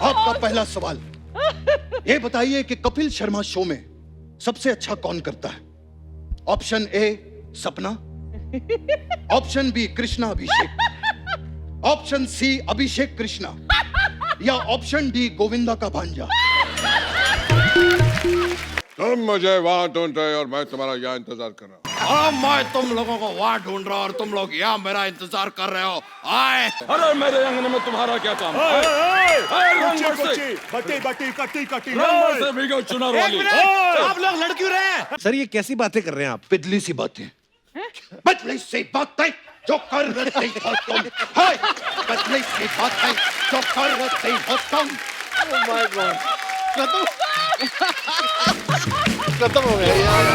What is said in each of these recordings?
आपका पहला सवाल, ये बताइए कि कपिल शर्मा शो में सबसे अच्छा कौन करता है? ऑप्शन ए सपना, option B Krishna Abhishek, option C अभिषेक कृष्णा, या ऑप्शन डी गोविंदा का भांजा। तुम मुझे वहां ढूंढ रहे और मैं तुम्हारा यहाँ इंतजार कर रहा हूँ। मैं तुम लोगों को वहां ढूंढ रहा हूँ और तुम लोग यहाँ मेरा इंतजार कर रहे हो। आए। अरे मेरे अंगने में तुम्हारा क्या काम? चुनार वाली। आप लोग लड़ क्यों रहे हैं? सर ये कैसी बातें कर रहे हैं आप? पिदली सी बातें, बदली सी बातें जो कर रहे हो तुम, हाय बदली सी बातें जो कर रहे हो तुम। ओह माय गॉड, खत्म हो गया यार।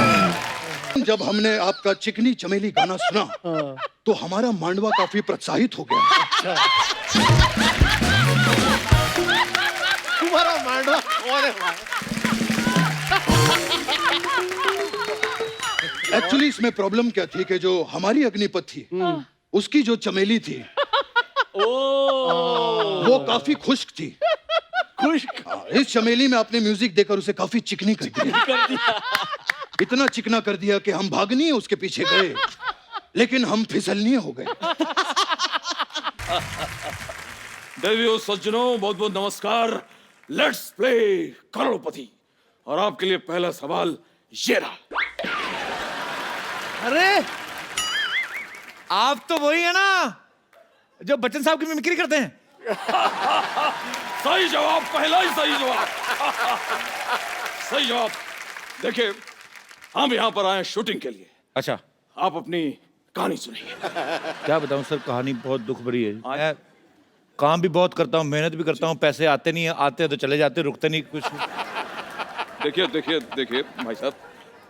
जब हमने आपका चिकनी चमेली गाना सुना तो हमारा मांडवा काफी प्रोत्साहित हो गया। तुम्हारा मांडवा कौन है भाई? एक्चुअली इसमें प्रॉब्लम क्या थी कि जो हमारी अग्निपथ थी उसकी जो चमेली थी वो काफी खुश्क थी। इस चमेली में आपने म्यूजिक देकर उसे काफी चिकनी कर दिया। इतना चिकना कर दिया कि हम भागनी उसके पीछे गए लेकिन हम फिसलनी हो गए। देवियों सज्जनों बहुत बहुत नमस्कार। लेट्स प्ले करोड़पति। और आपके लिए पहला सवाल ये रहा। अरे आप तो वही है ना जो बच्चन साहब की मिमिक्री करते हैं? सही जवाब, पहला ही सही जवाब। सही जवाब। देखिए हम यहाँ पर आए शूटिंग के लिए। अच्छा, आप अपनी कहानी सुनिए। क्या बताऊं सर, कहानी बहुत दुख भरी है। मैं काम भी बहुत करता हूँ, मेहनत भी करता हूँ, पैसे आते नहीं है, आते हैं तो चले जाते, रुकते नहीं कुछ। देखिए देखिए देखिए भाई साहब,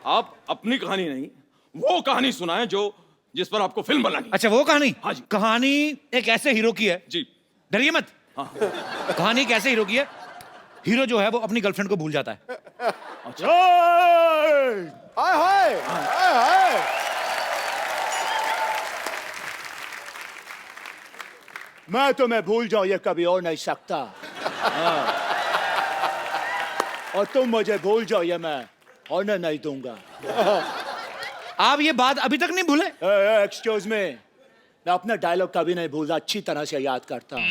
आप अपनी कहानी नहीं वो कहानी सुनाएं जो जिस पर आपको फिल्म बनानी है। अच्छा वो कहानी? हाँ जी। कहानी एक ऐसे हीरो की है, जी। डरिए मत। हाँ। कहानी एक ऐसे हीरो की है, हीरो जो है वो अपनी गर्लफ्रेंड को भूल जाता है। हाय हाय हाय हाय। मैं तुम्हें भूल जाऊं ये कभी हो नहीं सकता। और तुम मुझे भूल जाओ ये मैं होने नहीं दूंगा। आप ये बात अभी तक नहीं भूले? एक्सक्यूज मी, मैं अपना डायलॉग कभी नहीं भूलता, अच्छी तरह से याद करता हूं।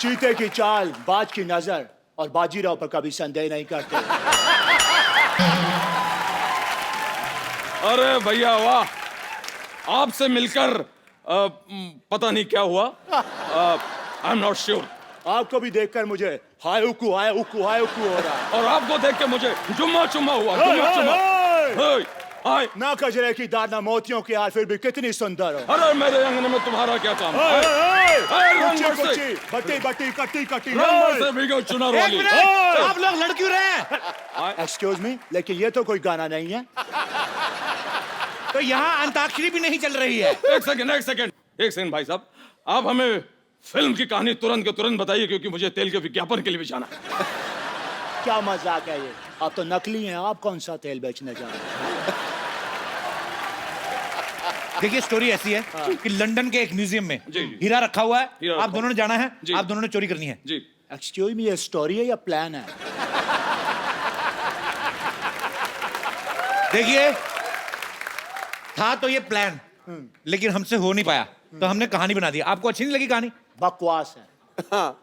चीते की चाल, बाज की नजर और बाजीराव पर कभी संदेह नहीं करते। अरे भैया वाह, आपसे मिलकर पता नहीं क्या हुआ। I am not sure. आपको भी देखकर मुझे हाय उकू हो रहा है। और आपको देख के मुझे जुम्मा चुम्मा हुआ। जुम्मा चुम्मा। हाय। ना कजरे की दाना मोतियों की हार, फिर भी कितनी सुंदर हो। अरे मेरे अंगने में तुम्हारा क्या काम? चुनार वाली। आप लोग लड़ क्यों रहे हैं? एक्सक्यूज मी, लेकिन ये तो कोई गाना नहीं है। तो यहाँ अंताक्षरी भी नहीं चल रही है। एक सेकंड भाई साहब, आप हमें फिल्म की कहानी तुरंत के तुरंत बताइए क्योंकि मुझे तेल के विज्ञापन के लिए भी जाना है। क्या मजाक है ये? आप तो नकली हैं, आप कौन सा तेल बेचने जा रहे हैं? देखिए स्टोरी ऐसी है कि लंदन के एक म्यूजियम में जी। हीरा रखा हुआ है। हीरा आप रखा दोनों ने जाना है, जी। आप दोनों ने चोरी करनी है। जी। एक्सक्यूज मी, ये स्टोरी है या प्लान है? देखिए था तो ये प्लान, लेकिन हमसे हो नहीं पाया तो हमने कहानी बना दी। आपको अच्छी नहीं लगी कहानी? बकवास है।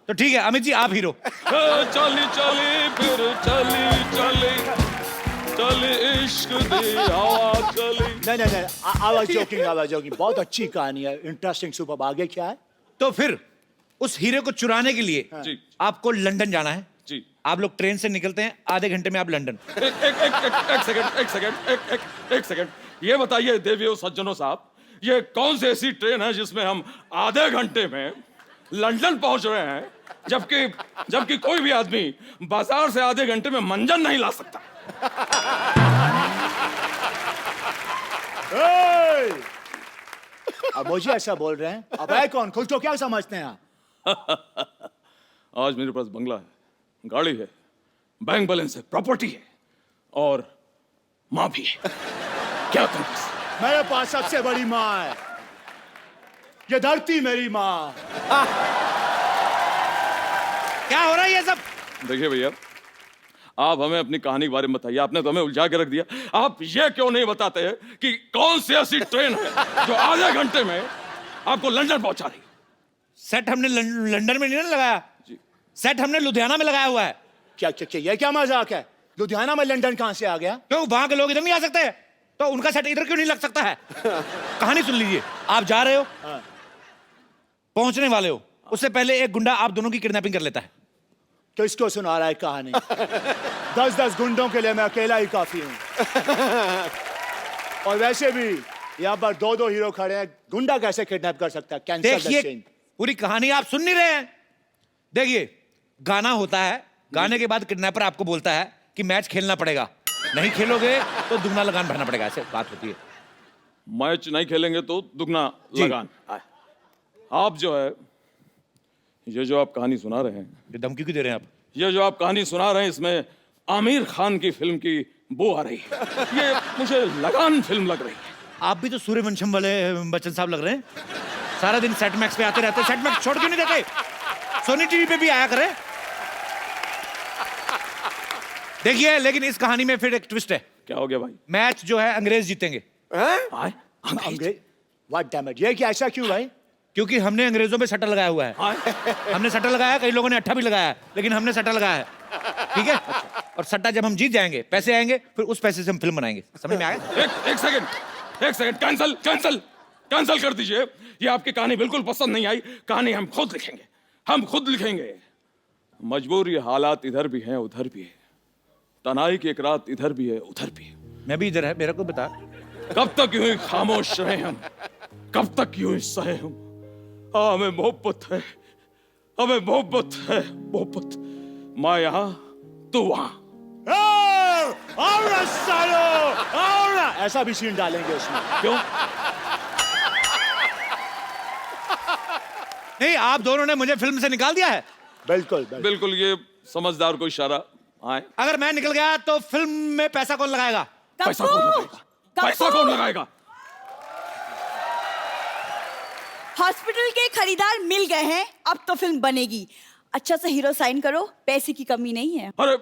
तो ठीक है अमित जी, आप हीरो। चली चली फिर चली इश्क दी हवा चली। नहीं, I was joking। बहुत अच्छी कहानी है, इंटरेस्टिंग, सुपर। आगे क्या है? तो फिर उस हीरे को चुराने के लिए जी। आपको लंदन जाना है। जी। आप लोग ट्रेन से निकलते हैं, आधे घंटे में आप लंदन। एक सेकंड, ये बताइए देवियों सज्जनों साहब, ये कौन सी ऐसी ट्रेन है जिसमें हम आधे घंटे में लंदन पहुंच रहे हैं, जबकि कोई भी आदमी बाजार से आधे घंटे में मंजन नहीं ला सकता? अब मुझे ऐसा बोल रहे हैं? अब है कौन? खुद को क्या समझते हैं आप? आज मेरे पास बंगला है, गाड़ी है, बैंक बैलेंस है, प्रॉपर्टी है और माँ भी है। क्या करूं? मेरे पास सबसे बड़ी माँ है, ये धरती मेरी माँ। क्या हो रहा है ये सब? देखिए भैया, आप हमें अपनी कहानी के बारे में बताइए। आपने तो हमें उलझा के रख दिया। आप ये क्यों नहीं बताते हैं कि कौन सी ऐसी ट्रेन है जो आधे घंटे में आपको लंदन पहुंचा रही? सेट हमने लंदन में नहीं ना लगाया जी। सेट हमने लुधियाना में लगाया हुआ है। क्या ये क्या मजाक है? लुधियाना में लंदन कहां से आ गया? क्यों वहां के लोग इधर नहीं आ सकते? तो उनका सेट इधर क्यों नहीं लग सकता है? कहानी सुन लीजिए। आप जा रहे हो, पहुंचने वाले हो, उससे पहले एक गुंडा आप दोनों की किडनैपिंग कर लेता है। किसको सुना रहा है कहानी? 10-10 गुंडों के लिए मैं अकेला ही काफी हूं। और वैसे भी यहाँ पर 2-2 हीरो खड़े हैं, गुंडा कैसे किडनैप कर सकता है? कैंसल द देखिए, सीन। पूरी कहानी आप सुन नहीं रहे हैं। देखिए, गाना होता है, गाने के बाद किडनैपर आपको बोलता है कि मैच खेलना पड़ेगा, नहीं खेलोगे तो दुगना लगान भरना पड़ेगा। ऐसे बात होती है। मैच नहीं खेलेंगे तो दुगना जी। लगान। आप जो है, ये जो आप कहानी सुना रहे हैं, ये धमकी क्यों दे रहे हैं आप? ये जो आप कहानी सुना रहे हैं, इसमें आमिर खान की फिल्म की बू आ रही है। ये मुझे लगान फिल्म लग रही है। आप भी तो सूर्यवंशम वाले बच्चन साहब लग रहे हैं। सारा दिन सेट मैक्स पे आते रहते। सेट मैक्स छोड़ क्यों नहीं देते? सोनी टीवी पे भी आया करे। देखिए, लेकिन इस कहानी में फिर एक ट्विस्ट है। क्या हो गया भाई? मैच जो है अंग्रेज जीतेंगे, आए? अंग्रेज? व्हाट डैम इट, ये क्या, ऐसा क्यों भाई? क्योंकि हमने अंग्रेजों पे सट्टा लगाया हुआ है। आए? हमने सट्टा लगाया, कई लोगों ने अट्ठा भी लगाया है, लेकिन हमने सट्टा लगाया है। ठीक है? और सट्टा जब हम जीत जाएंगे, पैसे आएंगे, फिर उस पैसे से हम फिल्म बनाएंगे। समझ में आ गया? एक सेकंड, कैंसल कर दीजिए। ये आपकी कहानी बिल्कुल पसंद नहीं आई। कहानी हम खुद लिखेंगे। मजबूरी हालात इधर भी हैं उधर भी है। तनाई की एक रात इधर भी है उधर भी है। मैं भी इधर है, मेरा को बता। कब तक यूं ही खामोश रहे हम? कब तक यूं ही सहे हम? हमें मोहब्बत है, मोहब्बत। मैं यहाँ, तू वहां। ऐसा भी सीन डालेंगे उसमें। क्यों? नहीं, आप दोनों ने मुझे फिल्म से निकाल दिया है। बिल्कुल, ये समझदार को इशारा। आए? अगर मैं निकल गया तो फिल्म में पैसा कौन लगाएगा? पैसा कौन लगाएगा? हॉस्पिटल के खरीदार मिल गए हैं, अब तो फिल्म बनेगी। अच्छा सा हीरो साइन करो, पैसे की कमी नहीं है। अरे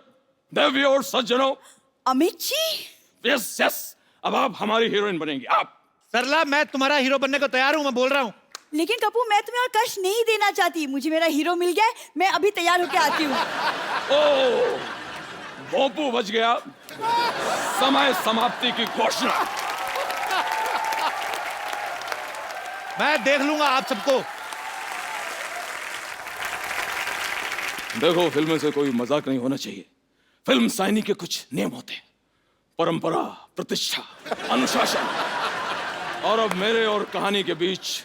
देवी और सज्जनों, अमित जी, यस, अब आप हमारी हीरोइन बनेंगी। आप। सरला, मैं तुम्हारा हीरो बनने को तैयार हूं, मैं बोल रहा हूं। लेकिन कपूर, मैं तुम्हें और कष्ट नहीं देना चाहती। मुझे मेरा हीरो मिल गया है, मैं अभी तैयार होके आती हूँ। ओ, भोंपू बच गया। समय समाप्ति की घोषणा। मैं देख लूंगा आप सबको। देखो, फिल्म से कोई मजाक नहीं होना चाहिए। फिल्म साइनी के कुछ नियम होते हैं, परंपरा, प्रतिष्ठा, अनुशासन। और अब मेरे और कहानी के बीच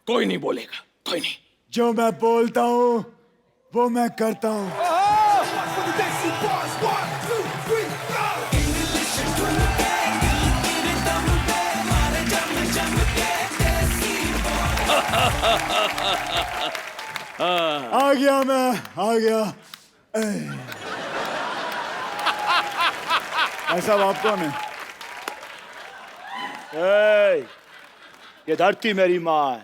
कोई नहीं बोलेगा, कोई नहीं। जो मैं बोलता हूँ वो मैं करता हूँ। आ गया। ऐसा बाप कौन है? ये धरती मेरी माँ है।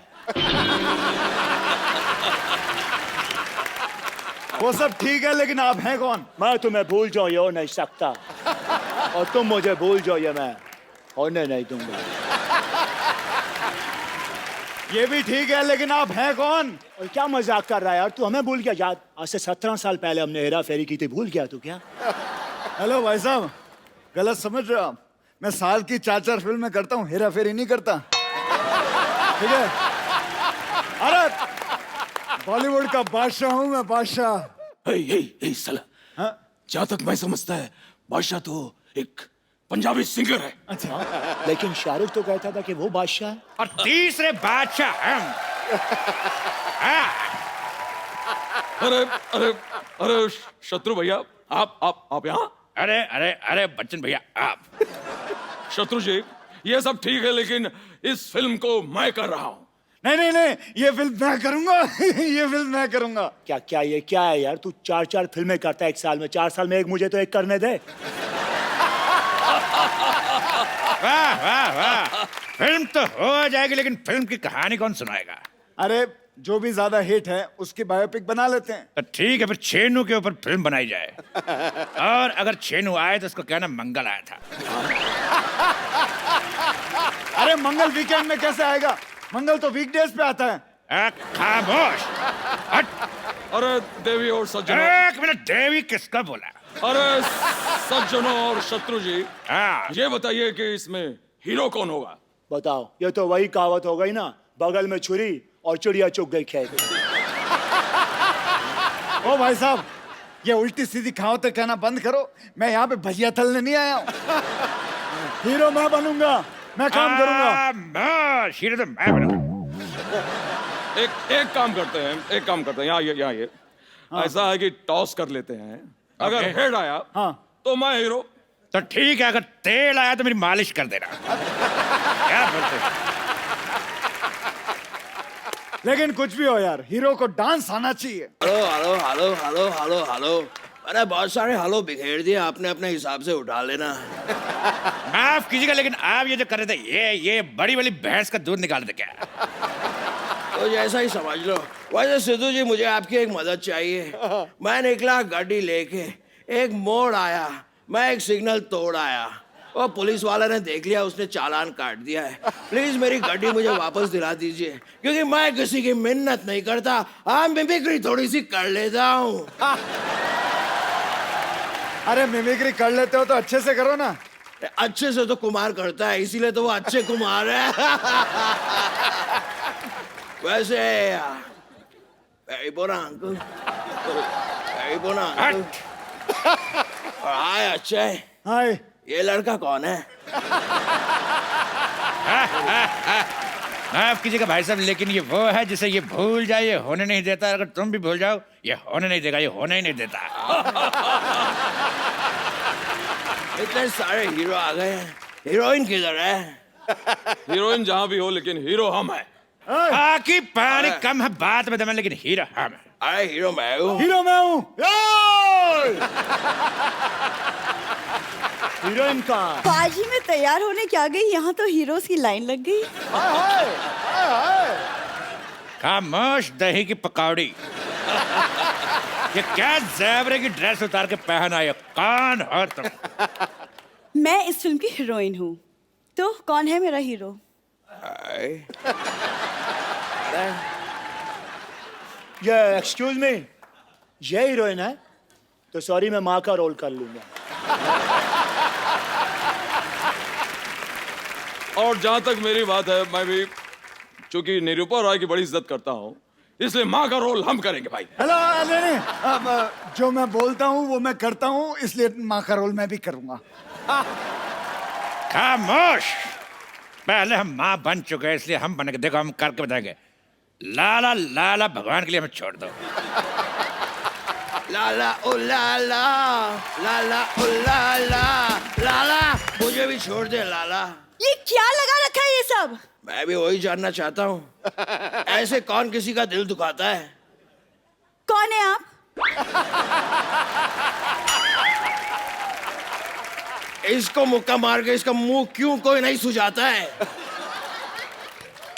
वो सब ठीक है, लेकिन आप हैं कौन? मैं तुम्हें भूल जाऊं ये हो नहीं सकता, और तुम मुझे भूल जाओ ये मैं होने नहीं दूंगा। ये भी ठीक है, लेकिन आप हैं कौन? और क्या मजाक कर रहा है यार? तू हमें भूल गया? याद, आज से 17 साल पहले हमने हेरा फेरी की थी, भूल गया तू क्या? हेलो भाई साहब, गलत समझ रहे हो आप। मैं साल की 4-4 फिल्में करता हूँ, हेरा फेरी नहीं करता। ठीक है? अरे बॉलीवुड का बादशाह हूँ मैं, बादशाह। ए साला, हाँ? जहाँ तक मैं समझता है, बादशाह तो एक पंजाबी सिंगर है। अच्छा, लेकिन शाहरुख तो कहता था कि वो बादशाह है। और तीसरे बादशाह हम। अरे शत्रु भैया, आप यहाँ? अरे बच्चन भैया, आप। शत्रु जी, ये सब ठीक है, लेकिन इस फिल्म को मैं कर रहा हूँ। नहीं, ये फिल्म मैं करूंगा। ये फिल्म मैं करूंगा। क्या ये क्या है यार? तू 4-4 फिल्में करता है एक साल में, 4 साल में एक, मुझे तो एक करने दे। वाह। फिल्म तो हो जाएगी, लेकिन फिल्म की कहानी कौन सुनाएगा? अरे जो भी ज्यादा हिट है उसकी बायोपिक बना लेते हैं। तो ठीक है, फिर छेनू के ऊपर फिल्म बनाई जाए। और अगर छेनू आए तो उसको कहना मंगल आया था। अरे मंगल वीकेंड में कैसे आएगा? मंगल तो वीकडेज पे आता है। खामोश। हट। अरे देवी और सज्जनों, एक मिनट, देवी किसका बोला? अरे सज्जनों और शत्रु जी, हाँ, ये बताइए कि इसमें हीरो कौन होगा? बताओ, ये तो वही कहावत हो गई ना, बगल में छुरी और चिड़िया चुग गई खेत। ओ भाई साहब, ये उल्टी सीधी कहावतें कहना बंद करो। मैं यहाँ पे भजिया तलने नहीं आया हूँ। हीरो मैं बनूंगा, मैं काम करूंगा। हीरो तो मैं बनूंगा। एक काम करते हैं, यहाँ ये ऐसा है कि टॉस कर लेते हैं। अगर हेड आया हाँ। तो मैं हीरो। तो ठीक है, अगर तेल आया तो मेरी मालिश कर देना। क्या बोलते हैं? लेकिन कुछ भी हो यार, हीरो को डांस आना चाहिए। Hello hello hello hello hello hello, अरे बहुत सारे हेलो बिखेर दिए आपने, अपने हिसाब से उठा लेना। माफ कीजिएगा, लेकिन आप ये जो कर रहे थे, ये बड़ी वाली भैंस का दूध निकाल दे क्या? तो जैसा ही समझ लो। वैसे सिद्धू जी, मुझे आपकी एक मदद चाहिए। मैं निकला गाड़ी लेके, एक मोड़ आया, मैं एक सिग्नल तोड़ आया, वो पुलिस वाला ने देख लिया, उसने चालान काट दिया है। प्लीज मेरी गाड़ी मुझे वापस दिला दीजिए, क्योंकि मैं किसी की मिन्नत नहीं करता, हाँ मिमिक्री थोड़ी सी कर लेता हूँ। अरे मिमिक्री कर लेते हो तो अच्छे से करो ना। अच्छे से तो कुमार करता है, इसीलिए तो वो अच्छे कुमार है। वैसे very bona uncle, very bona uncle। और हाय अक्षय, हाय। ये लड़का कौन है? माफ कीजिएगा भाई साहब, लेकिन ये वो है जिसे ये भूल जाए ये होने नहीं देता। अगर तुम भी भूल जाओ ये होने नहीं देगा, ये होने ही नहीं देता। इतने सारे हीरो आ गए हैं, हीरोइन किधर है? हीरोइन जहां भी हो, लेकिन हीरो हम हैं। बाकी पानी कम है बात में दम, लेकिन हीरो हम हैं। अरे हीरो मैं हूँ। हीरो मैं हूँ। हीरोइन का बाजी में तैयार होने क्या गई, यहाँ तो हीरोज की लाइन लग गई। खामोश दही की पकौड़ी। ये क्या ज़ेबरे की ड्रेस उतार के पहन आए? कौन हो तुम? मैं इस फिल्म की हीरोइन हूँ, तो कौन है मेरा हीरो? ये एक्सक्यूज मी, ये हीरोइन है? तो सॉरी, मैं माँ का रोल कर लूंगा। और जहां तक मेरी बात है, मैं भी चूंकि निरूपा राय की बड़ी इज्जत करता हूँ, इसलिए माँ का रोल हम करेंगे भाई। हेलो, नहीं, अब जो मैं बोलता हूँ वो मैं करता हूँ, इसलिए माँ का रोल मैं भी करूंगा। खामोश। पहले हम माँ बन चुके हैं, इसलिए हम बनेंगे। देखो हम करके बताएंगे। लाला लाला भगवान के लिए हमें छोड़ दो। लाला ओ लाला, लाला ओ लाला, लाला मुझे भी छोड़ दे लाला। ये क्या लगा रखा है ये सब? मैं भी वही जानना चाहता हूँ, ऐसे कौन किसी का दिल दुखाता है? कौन है आप? इसको मुक्का मार के इसका मुंह क्यों कोई नहीं सुझाता है?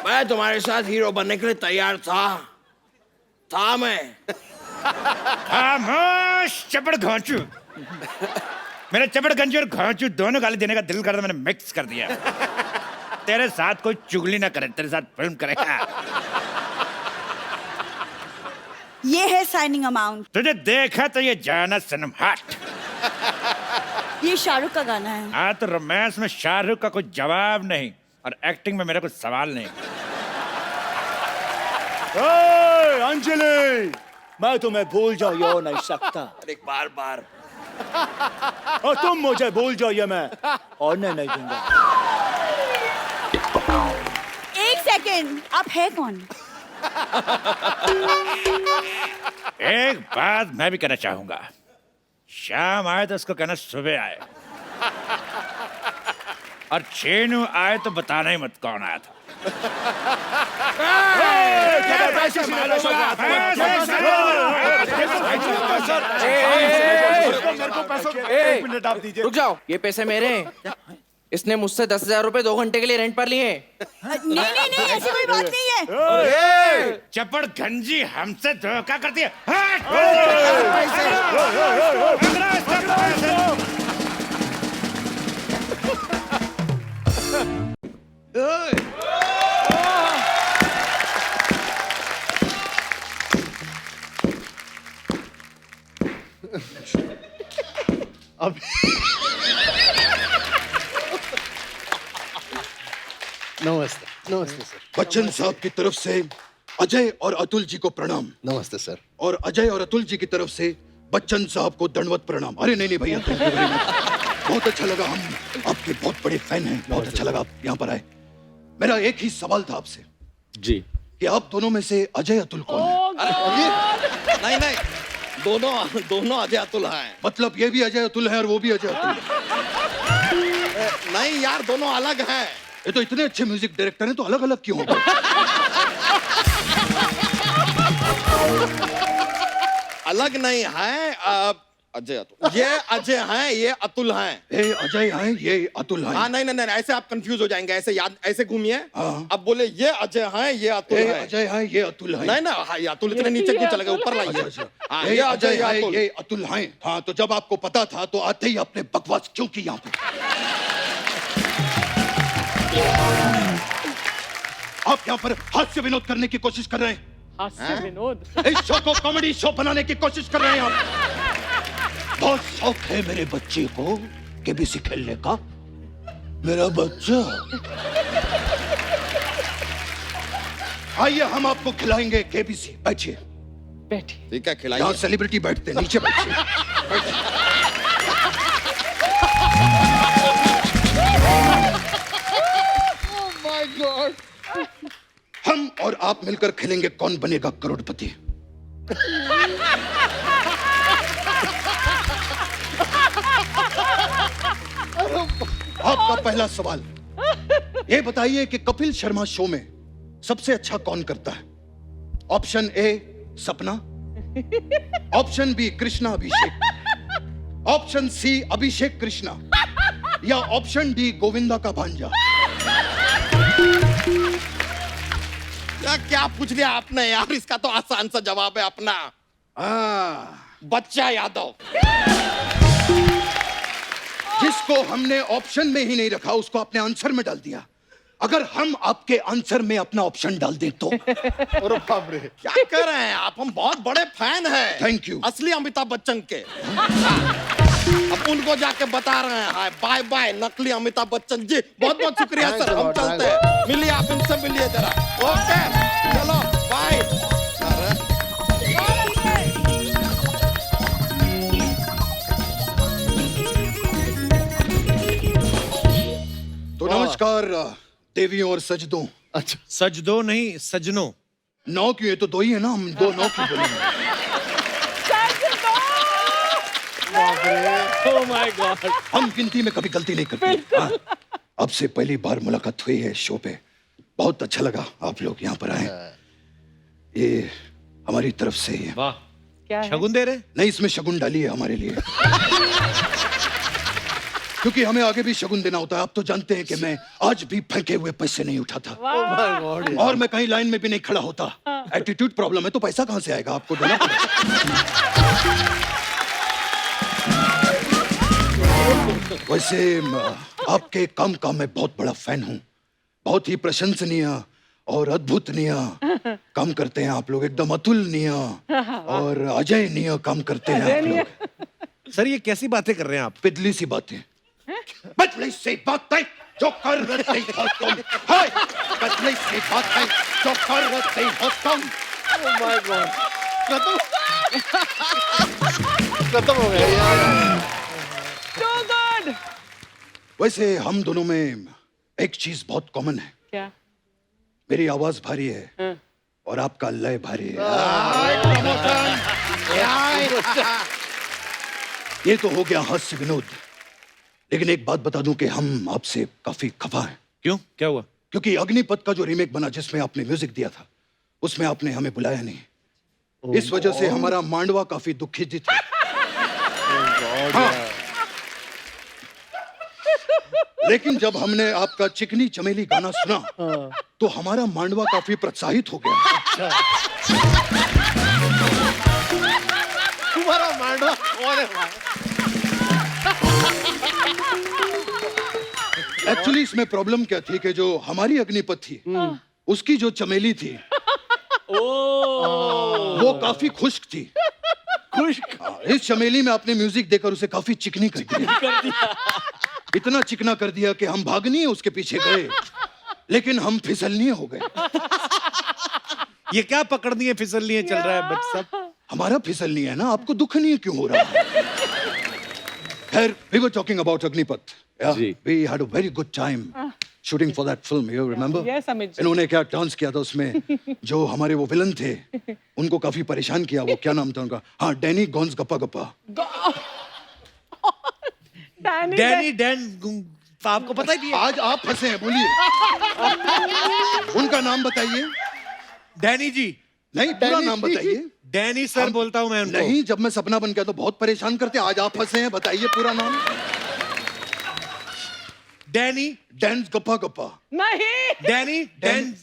मैं तुम्हारे साथ हीरो बनने के लिए तैयार था मैं। खामोश चपड़ घोंचू। मेरे चपड़ गंजी और घोंचू दोनों गाली देने का दिल करता, मैंने मिक्स कर दिया। तेरे साथ कोई चुगली ना करे, तेरे साथ फिल्म करेगा। ये है साइनिंग अमाउंट। तुझे देखा तो ये जाना सनम हट। ये शाहरुख का गाना है। हाँ, तो रोमांस में शाहरुख का कोई जवाब नहीं, और एक्टिंग में मेरा कोई सवाल नहीं। अंजलि, मैं तुम्हें भूल जाऊं ये हो नहीं सकता। अरे बार बार और तुम मुझे भूल जाओ ये मैं होने नहीं दूंगा। एक सेकेंड, आप है कौन? एक बात मैं भी कहना चाहूंगा, शाम आए तो उसको कहना सुबह आए, और छेनू आए तो बताना ही मत कौन आया था। एक मिनट आप दीजिए। रुक जाओ, ये पैसे मेरे हैं। इसने मुझसे 10,000 रुपए 2 घंटे के लिए रेंट पर लिए। नहीं नहीं नहीं, ऐसी कोई बात नहीं है। चपड़ गंजी हमसे धोखा करती है। हट! अब नमस्ते नमस्ते सर। बच्चन साहब की तरफ से अजय और अतुल जी को प्रणाम, नमस्ते सर। और अजय और अतुल जी की तरफ से बच्चन साहब को दंडवत प्रणाम। अरे नहीं नहीं भैया, thank you very much। बहुत अच्छा लगा, हम आपके बहुत बड़े फैन हैं। बहुत अच्छा लगा आप यहाँ पर आए। मेरा एक ही सवाल था आपसे जी। कि आप दोनों में से अजय अतुल कौन है? नहीं नहीं, दोनों अजय अतुल हैं। मतलब ये भी अजय अतुल है और वो भी अजय अतुल है? नहीं यार, दोनों अलग हैं। ये तो इतने अच्छे म्यूजिक डायरेक्टर हैं, तो अलग अलग क्यों हो गए? अलग नहीं है, अजय अतुल। ये अजय हैं, ये अतुल हैं। ये अजय हैं, ये अतुल हैं। हाँ नहीं नहीं नहीं, ऐसे आप कंफ्यूज हो जाएंगे। ऐसे याद, ऐसे घूमिए। हाँ। अब बोले ये अजय हैं, ये अतुल ये हैं। अजय हैं, ये अतुल हैं। नहीं ना, हाँ, ये अतुल इतने नीचे क्यों चले गए? ऊपर लाइए। हाँ, ये अजय ये हैं, अतुल। ये अतुल हैं। हाँ, तो जब आपको पता था तो आते ही आपने बकवास क्यों की यहाँ पे? आप यहाँ पर हास्य विनोद करने की कोशिश कर रहे हैं। हास्य विनोद। इस शो को कॉमेडी शो बनाने की कोशिश कर रहे हैं आप। बहुत शौक है मेरे बच्चे को केबीसी खेलने का। मेरा बच्चा, आइए हम आपको खिलाएंगे केबीसी। बैठिए। बैठिए। ठीक है, खिलाइए। यहाँ सेलिब्रिटी बैठते, नीचे बैठिए। My God. हम और आप मिलकर खेलेंगे कौन बनेगा करोड़पति। आपका पहला सवाल, ये बताइए कि कपिल शर्मा शो में सबसे अच्छा कौन करता है? ऑप्शन ए सपना, option B Krishna Abhishek, option C अभिषेक कृष्णा, या ऑप्शन डी गोविंदा का भांजा। क्या पूछ लिया आपने यार? इसका तो आसान सा जवाब है अपना, बच्चा यादव। जिसको हमने ऑप्शन में ही नहीं रखा उसको अपने आंसर में डाल दिया। अगर हम आपके आंसर में अपना ऑप्शन डाल दें तो? अरे बाप रे, क्या कर रहे हैं आप? हम बहुत बड़े फैन हैं। Thank you। असली अमिताभ बच्चन के। अब उनको जाके बता रहे हैं हाय बाय बाय नकली अमिताभ बच्चन जी। बहुत बहुत शुक्रिया सर, हम चलते हैं। मिलिए, आप इनसे मिलिए जरा। ओके, चलो बाय। तो नमस्कार देवियों और सजदों। अच्छा सजदो नहीं, सजनो। नौ क्यों? ये तो दो ही है ना, हम दो नौ क्यों बोलेंगे? Oh my God। हम गिनती में कभी गलती नहीं करते। हाँ, अब से पहली बार मुलाकात हुई है शो पे। बहुत अच्छा लगा आप लोग यहाँ पर आए। ये हमारी तरफ से ही है। वाह, क्या है? शगुन दे रहे? नहीं, इसमें शगुन डाली है हमारे लिए। क्योंकि हमें आगे भी शगुन देना होता है। आप तो जानते हैं कि मैं आज भी फेंके हुए पैसे नहीं उठाता, माय गॉड। और मैं कहीं लाइन में भी नहीं खड़ा होता। एटीट्यूड प्रॉब्लम है, तो पैसा कहाँ से आएगा? आपको देना पड़ेगा। वैसे आपके काम का मैं बहुत बड़ा फैन हूँ। बहुत ही प्रशंसनीय और अद्भुतनीय काम करते हैं आप लोग। एकदम अतुलनीय और अजयनीय काम करते हैं आप लोग। सर ये कैसी बातें कर रहे हैं आप? पिदली सी बातें। पिदली सी बातें जो कर रहे हो तुम। हाय, पिदली सी बातें जो कर रहे हो तुम। माय गॉड, खत्म हो गया यार। So good। वैसे हम दोनों में एक चीज बहुत कॉमन है। क्या? मेरी आवाज भारी है और आपका लय भारी है। ये तो हो गया हास्य विनोद, लेकिन एक बात बता दूं कि हम आपसे काफी खफा हैं। क्यों, क्या हुआ? क्योंकि अग्निपथ का जो रीमेक बना जिसमें आपने म्यूजिक दिया था, उसमें आपने हमें बुलाया नहीं। इस वजह से हमारा मांडवा काफी दुखित था। हाँ। लेकिन जब हमने आपका चिकनी चमेली गाना सुना तो हमारा मांडवा काफी प्रोत्साहित हो गया। तुम्हारा मांडवा कौन है भाई? एक्चुअली इसमें प्रॉब्लम क्या थी कि जो हमारी अग्निपथ थी उसकी जो चमेली थी वो काफी खुश्क थी। खुश्क? इस चमेली में आपने म्यूजिक देकर उसे काफी चिकनी कर दिया। इतना चिकना कर दिया कि हम भागनीय उसके पीछे गए लेकिन हम फिसलनीय हो गए। ये क्या पकड़नी फिसलनी चल रहा है बट सब? हमारा फिसलनीय है ना, आपको दुख नहीं क्यों हो रहा है? खैर, we were talking about Agnipath. Yeah, we had a very good time shooting for that film. You remember? Yes, Amit. इन्होंने क्या डांस किया था उसमें? जो हमारे वो विलन थे, उनको काफी परेशान किया। वो क्या नाम था उनका? हाँ, डैनी गॉन्स गप्पा गप्पा। डैनी डैन आपको पता ही नहीं है? आज आप फंसे हैं, बोलिए। उनका नाम बताइए। डैनी जी नहीं, पूरा नाम बताइए। डैनी सर बोलता हूं मैं उनको। नहीं, जब मैं सपना बन गया तो बहुत परेशान करते। आज आप फंसे हैं, बताइए पूरा नाम। डैनी डैन्स गप्पा गप्पा। नहीं, डैनी डैन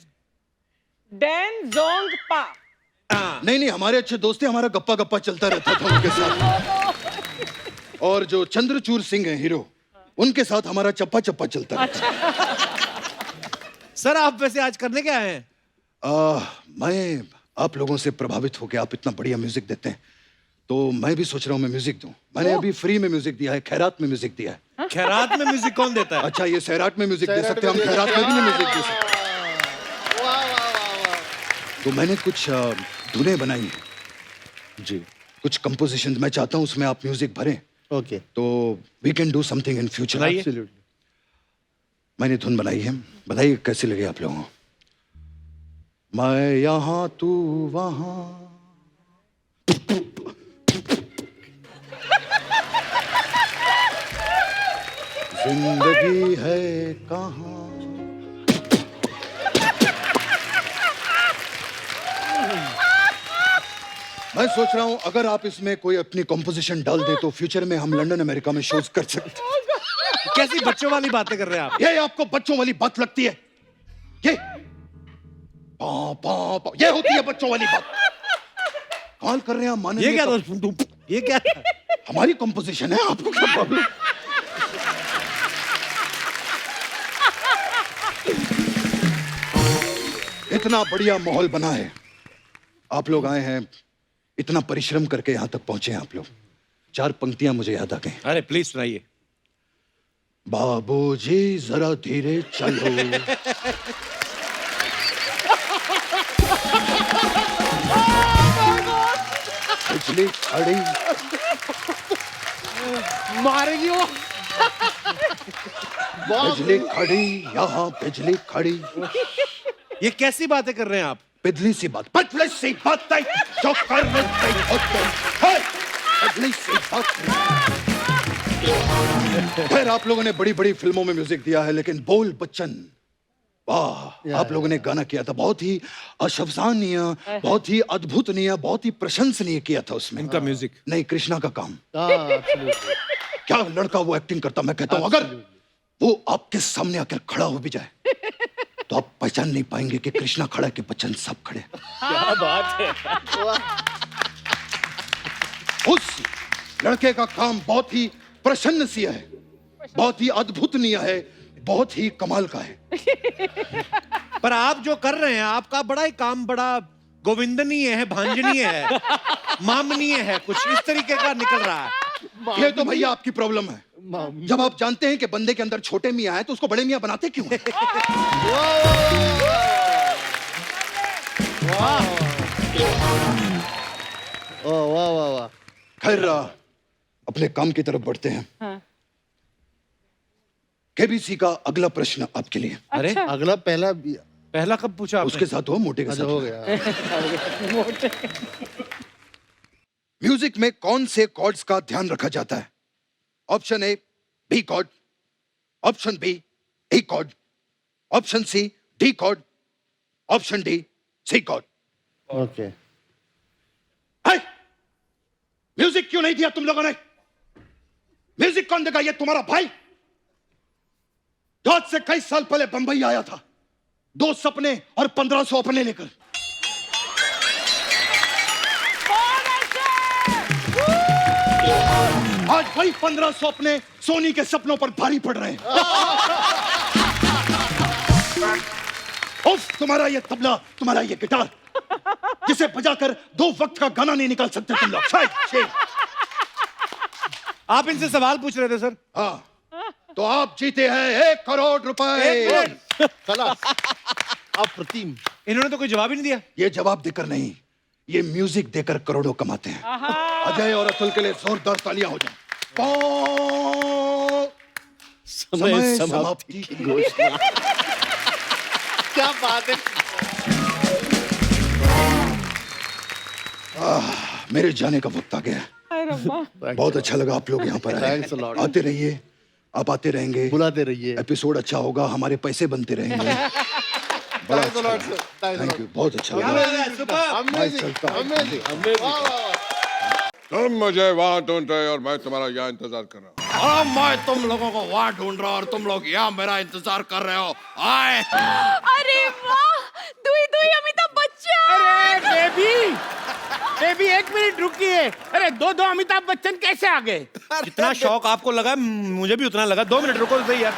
डैन जोंग पा। नहीं नहीं, हमारे अच्छे दोस्त थे, हमारा गप्पा गप्पा चलता रहता था उनके साथ। और जो चंद्रचूर सिंह है हीरो, उनके साथ हमारा चप्पा चप्पा चलता रहता। सर आप वैसे आज करने क्या आए हैं? मैं आप लोगों से प्रभावित होकर, आप इतना बढ़िया म्यूजिक देते हैं तो मैं भी सोच रहा हूँ मैं म्यूजिक दूं। मैंने अभी फ्री में म्यूजिक दिया है, खैरात में म्यूजिक दिया है। खैरात में म्यूजिक कौन देता है? अच्छा, ये सैराट में म्यूजिक दे सकते हैं, हम खैरात में भी नहीं म्यूजिक दे सकते। तो मैंने कुछ धुनें बनाई हैं जी, कुछ कंपोजिशन मैं चाहता हूँ उसमें आप म्यूजिक भरें। ओके, तो we can do something in future. Absolutely. मैंने धुन बनाई है, बताइए कैसी लगी आप लोगों को? मैं यहाँ तू वहाँ, जिंदगी है कहाँ। मैं सोच रहा हूँ अगर आप इसमें कोई अपनी कॉम्पोजिशन डाल दे तो फ्यूचर में हम लंदन अमेरिका में शोज कर सकते हैं। कैसी बच्चों वाली बातें कर रहे हैं आप? ये आपको बच्चों वाली बात लगती है? ये पा, पा, पा, ये होती है बच्चों वाली बात। कॉल कर रहे हैं माने। ये क्या था? ये क्या था? हमारी कंपोजिशन है, आपको क्या प्रॉब्लम? इतना बढ़िया माहौल बना है, आप लोग आए हैं, इतना परिश्रम करके यहां तक पहुंचे हैं आप लोग। 4 पंक्तियां मुझे याद आ गई। अरे प्लीज सुनाइए। बाबूजी जरा धीरे चलो, बिजली खड़ी, मारेगी वो। बिजली खड़ी, यहाँ बिजली खड़ी। ये कैसी बातें कर रहे हैं आप? बिजली सी बात, बिजली सी बात है, जो कर रही होते हैं, बिजली सी बात। खैर, आप लोगों ने बड़ी बड़ी फिल्मों में म्यूजिक दिया है, लेकिन बोल बच्चन, वाह, आप लोगों ने गाना किया था, बहुत ही अशब्दानीय, बहुत ही अद्भुतनीय, बहुत ही प्रशंसनीय किया था उसमें। इनका म्यूजिक नहीं, कृष्णा का काम। एब्सोल्युटली। क्या लड़का वो एक्टिंग करता। मैं कहता हूं अगर वो आपके सामने आकर खड़ा हो भी जाए तो आप पहचान नहीं पाएंगे कि कृष्णा खड़ा है कि बच्चन सब खड़े। क्या बात है। उस लड़के का काम बहुत ही प्रशंसनीय है, बहुत ही अद्भुतनीय है, बहुत ही कमाल का है। पर आप जो कर रहे हैं आपका बड़ा ही काम बड़ा गोविंदनीय है, भांजनीय है, मामनीय है, कुछ इस तरीके का निकल रहा है। ये तो भैया आपकी प्रॉब्लम है। जब आप जानते हैं कि बंदे के अंदर छोटे मियां है तो उसको बड़े मियां बनाते क्यों हैं? वाह वाह वाह वाह। खैर, अपने काम की तरफ बढ़ते हैं। हाँ। केबीसी का अगला प्रश्न आपके लिए। अरे अच्छा। अगला पहला पहला कब पूछा आपने? उसके साथ हो, मोटे के अच्छा साथ हो हो। गया। मोटे। म्यूजिक में कौन से कॉर्ड्स का ध्यान रखा जाता है? Option A B chord, option B A chord, option C D chord, option D C chord. Okay, music क्यों नहीं दिया तुम लोगों ने? म्यूजिक कौन देगा? ये तुम्हारा भाई, जो आज से कई साल पहले बंबई आया था 2 सपने और 1500 अपने लेकर। आज वही 1500 अपने सोनी के सपनों पर भारी पड़ रहे हैं। उफ, तुम्हारा ये तबला, तुम्हारा ये गिटार, जिसे बजाकर 2 वक्त का गाना नहीं निकाल सकते तुम लोग। आप इनसे सवाल पूछ रहे थे सर। हाँ, तो आप जीते हैं 1 करोड़ रुपए। खलास अप्रतिम। इन्होंने तो कोई जवाब ही नहीं दिया। ये जवाब देकर नहीं, ये म्यूजिक देकर करोड़ों कमाते हैं। अजय और अतुल के लिए जोरदार तालियां हो जाए। समय समाप्ति की घोषणा। क्या बात है। मेरे जाने का वक्त आ गया है। बहुत अच्छा लगा आप लोग यहाँ पर आए। Thanks a lot. आते रहिए, आप आते रहेंगे, बुलाते रहिए। एपिसोड अच्छा होगा, हमारे पैसे बनते रहेंगे। बड़ा अच्छा लगा। थैंक यू, बहुत अच्छा लगा। मैं चलता हूँ। तुम मुझे वहां ढूंढ रहे और मैं तुम्हारा यहाँ इंतजार कर रहा हूँ। और मैं तुम लोगों को वहां ढूंढ रहा हूं और तुम लोग यहाँ मेरा इंतजार कर रहे हो। आए। अरे वाह, दुई दुई अमिताभ बच्चन। अरे बेबी 1 मिनट रुकिए। अरे 2 अमिताभ बच्चन कैसे आ गए? जितना शौक आपको लगा मुझे भी उतना लगा। 2 मिनट रुको तो सही यार।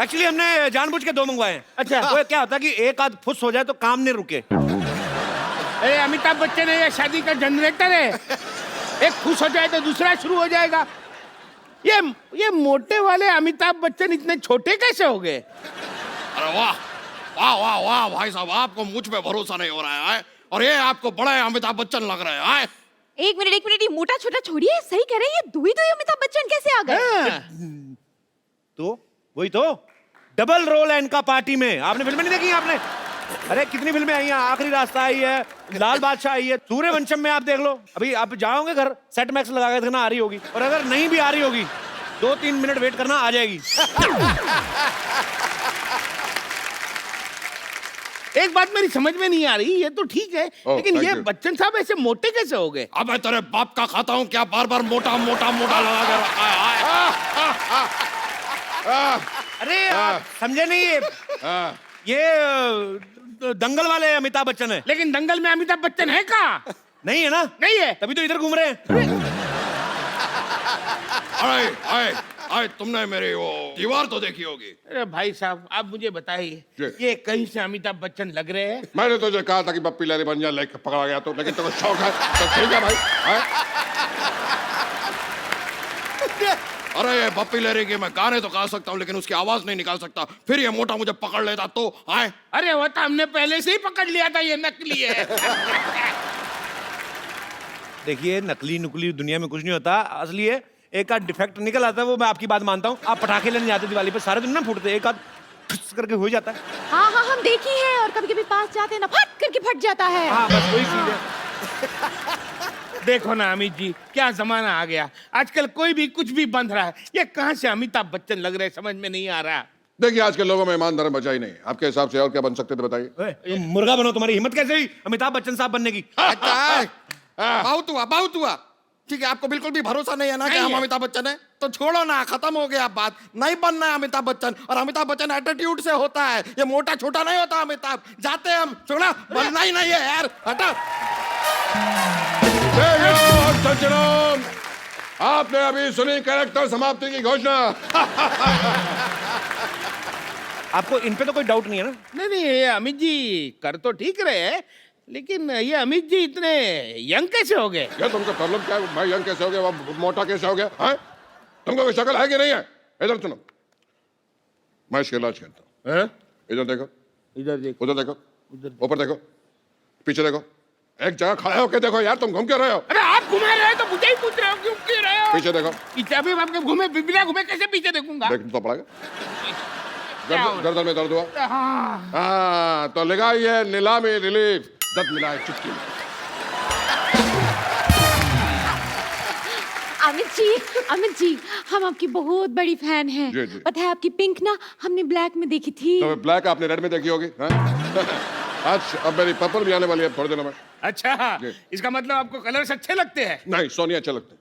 एक्चुअली हमने जानबूझ के 2 मंगवाए हैं। अच्छा। वो क्या होता है कि एक आध फुस हो जाए तो काम नहीं रुके। अरे अमिताभ बच्चन है या शादी का जनरेटर है? एक खुश हो जाए तो दूसरा शुरू हो जाएगा। ये मोटे वाले अमिताभ बच्चन इतने छोटे कैसे हो गए? अरे वाह वाह वाह वाह भाई साहब, आपको मुझ पे भरोसा नहीं हो रहा है। और ये आपको बड़े अमिताभ बच्चन लग रहे हैं। एक मिनट, ये मोटा छोटा छोड़िए, सही कह रहे हैं। ये दुई दुई अमिताभ बच्चन कैसे आ गए? तो वही तो डबल रोल है इनका पार्टी में। आपने फिल्में नहीं देखी आपने? अरे कितनी फिल्में आई हैं। आखिरी रास्ता आई है, लाल बादशाह आई है, सूर्यवंशम में आप देख लो। अभी आप जाओगे घर, सेट मैक्स लगा के देखना आ रही होगी। और अगर नहीं भी आ रही होगी 2-3 मिनट वेट करना, आ जाएगी। एक बात मेरी समझ में नहीं आ रही। ये तो ठीक है, लेकिन ये बच्चन साहब ऐसे मोटे कैसे हो गए? अब मैं तेरे बाप का खाता हूँ क्या? बार बार मोटा मोटा मोटा लगा के रखा है। अरे आप समझे नहीं। ये दंगल वाले अमिताभ बच्चन है। लेकिन दंगल में अमिताभ बच्चन है कहाँ? नहीं है ना? नहीं है। तभी तो इधर घूम रहे हैं। अरे तुमने मेरी वो दीवार तो देखी होगी। अरे भाई साहब, आप मुझे बताइए, ये कहीं से अमिताभ बच्चन लग रहे हैं? मैंने तुझे कहा था कि पप्पी लहरी बन जाए, लेके पकड़ा गया तो, लेकिन तेरे को शौक है तो ठीक है भाई। अरे ये बप्पी लहरी के मैं गाने तो गा सकता हूँ, लेकिन उसकी आवाज नहीं निकाल सकता। फिर ये मोटा मुझे पकड़ लेता तो आए। अरे वो तो हमने पहले से ही पकड़ लिया था, ये नकली है। देखिए, नकली नुकली दुनिया में कुछ नहीं होता। असली है। एक आध डिफेक्ट निकल आता है, वो मैं आपकी बात मानता हूँ। आप पटाखे लेने जाते दिवाली पे, सारे दिन ना फूटते, एक आध ठुस करके हो जाता है। हाँ हाँ, हम देखी है। और कभी कभी पास जाते हैं ना, फट करके फट जाता है। हाँ, बस वही चीज है। देखो ना अमित जी, क्या जमाना आ गया। आजकल कोई भी कुछ भी बंध रहा है। ये कहाँ से अमिताभ बच्चन लग रहे, समझ में नहीं आ रहा। देखिए, आज के लोगों में ईमान धर्म बचा ही नहीं। आपके हिसाब से और क्या बन सकते थे बताइए? तुम मुर्गा बनो, तुम्हारी हिम्मत कैसे हुई अमिताभ बच्चन साहब बनने की? बहुत हुआ। ठीक है, आपको बिल्कुल भी भरोसा नहीं है ना कि हम अमिताभ बच्चन है? तो छोड़ो ना, खत्म हो गया बात। नहीं बनना है अमिताभ बच्चन। और अमिताभ बच्चन एटीट्यूड से होता है, ये मोटा छोटा नहीं होता अमिताभ। जाते हम, छोड़ा, बनना ही नहीं है यार, हटा। सज्जनों, आपने अभी सुनी कैरेक्टर समाप्ति की घोषणा। आपको इन पे तो कोई डाउट नहीं है ना? नहीं, ये अमित जी कर तो ठीक रहे हैं, लेकिन ये अमित जी इतने यंग कैसे हो गए? क्या तुमको प्रॉब्लम क्या है? मैं यंग कैसे हो गया, वो मोटा कैसे हो गया है? तुमको कोई शक्ल है कि नहीं है? इधर सुनो, मैं इसका इलाज करता हूँ। इधर देखो, इधर देखो, उधर देखो, ऊपर देखो, पीछे देखो, एक जगह खड़े होके देखो यार। तुम घूम क्यों रहे हो? अरे आप घुमा रहे हो तो मुझे ही पूछ रहे हो, क्यों क्यों रहे हो? पीछे देखो। पीछे अभी आपके घूमे, बिना घूमे कैसे पीछे देखूंगा? देखना तो पड़ेगा। गर्दन में दर्द हुआ? हाँ। हाँ, तो लगाइए नीलामी रिलीफ, दर्द मिला है चुटकी में। अमित जी, हम आपकी बहुत बड़ी फैन हैं। जी, जी। पता है, आपकी पिंक ना हमने ब्लैक में देखी थी। तो ब्लैक आपने रेड में देखी होगी। आज अब मेरी पर्पल भी आने वाली है थोड़े दिनों में। अच्छा, इसका मतलब आपको कलर्स अच्छे लगते हैं? नहीं, सोनिया अच्छे लगते हैं।